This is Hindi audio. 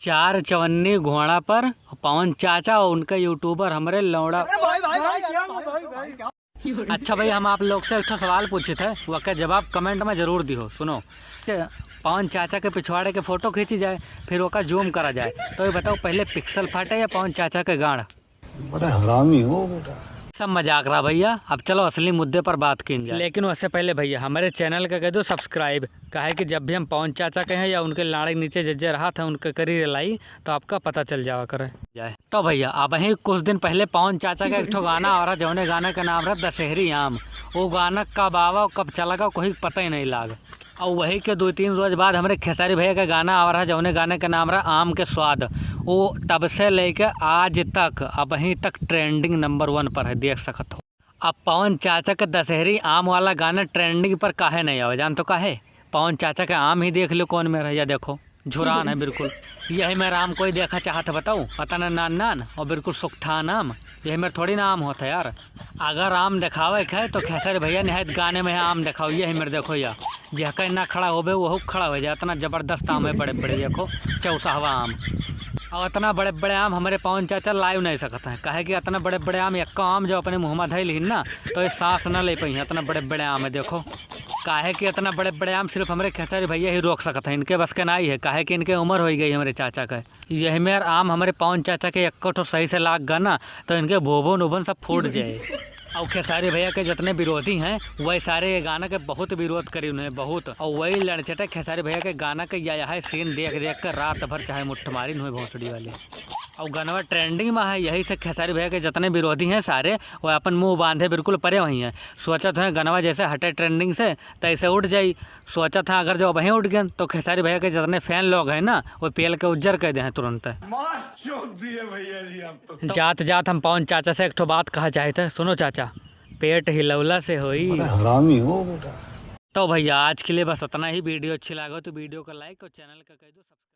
4 चवन्नी घोड़ा पर पवन चाचा और उनका यूट्यूबर हमारे लौड़ा। अच्छा भाई, हम आप लोग से एक सवाल पूछे थे, वह जवाब कमेंट में जरूर दियो। सुनो, पवन चाचा के पिछवाड़े के फोटो खींची जाए, फिर वो का जूम करा जाए, तो ये बताओ पहले पिक्सल फाटे या पवन चाचा के गाड़? बड़ा हरामी हो बेटा। सब मजाक रहा भैया, अब चलो असली मुद्दे पर बात की जाए। लेकिन उससे पहले भैया हमारे चैनल का कह दो सब्सक्राइब, काहे कि जब भी हम पवन चाचा के हैं या उनके लाड़े के नीचे जज्जे रहा था उनके करी रिलाई, तो आपका पता चल जावा करे जाए। तो भैया अब ही कुछ दिन पहले पवन चाचा का एक ठो गाना आ रहा, जौने गाने का नाम रहा दशहरी आम। वो गाना कब आवा कब चला गया कोई पता ही नहीं लाग। और वही के 2-3 रोज बाद हमारे खेसारी भैया का गाना आ रहा, जौने गाने का नाम रहा आम के स्वाद। वो तब से लेके आज तक अब ही तक ट्रेंडिंग नंबर 1 पर है, देख सकते हो। अब पवन चाचा का दशहरी आम वाला गाना ट्रेंडिंग पर काहे नहीं आवे, जान तो काहे? पवन चाचा का आम ही देख लो कौन में रह, देखो झुरान है बिल्कुल। यही मेरा आम कोई देखा चाहता बताऊँ? पता ना, नान नान और बिल्कुल सुखठान आम, यही मेरा थोड़ी ना आम होता है यार। अगर आम दिखावे है तो खेसारी भैया निहायत गाने में है आम दिखाओ, यही मेरे देखो या जह ना खड़ा हो वो खड़ा हो जाए, इतना ज़बरदस्त आम है, बड़े बड़े देखो चौसाहवा आम। और इतना बड़े बड़े आम हमारे पवन चाचा लाइव नहीं सकते हैं, काहे कि इतना बड़े बड़े आम एक आम जो अपने मुँह में धैल ना तो ये सांस ना ले पाई, इतना बड़े बड़े आम है देखो। काहे कि इतना बड़े बड़े आम सिर्फ हमारे खेसारी भैया ही रोक सकते हैं, इनके बस के नहीं है, काहे कि इनके उम्र हो गई हमारे चाचा का। यही मेर आम हमारे पवन चाचा के एक ठो सही से लाग गा ना तो इनके भोभन उभन सब फूट जाए। और खेसारी भैया के जितने विरोधी हैं वही सारे ये गाना के बहुत विरोध करी उन्हें बहुत, और वही लड़चटे खेसारी भैया के गाना के या है सीन देख देख कर रात भर चाहे मुट्ठ मारी हुए भोसड़ी वाले। और गाना ट्रेंडिंग में है, यही से खेसारी भैया के जितने विरोधी हैं सारे वो अपन मुंह बांधे बिल्कुल परे वहीं हैं। सोचत हैं गाना जैसे हटे ट्रेंडिंग से तो ऐसे उठ जाई, सोचत हैं अगर जो वहीं उठ गए तो खेसारी भैया के जितने फैन लोग हैं ना वो पेल के उज्जर कर दे हैं तुरंत। जात जात हम पवन चाचा से एक ठो बात कहा चाहते, सुनो चाचा, पेट हिलौला से होई। हरामी हो बेटा। तो भैया आज के लिए बस इतना ही। वीडियो अच्छी लगा तो वीडियो को लाइक और चैनल का कह दो सब्सक्राइब।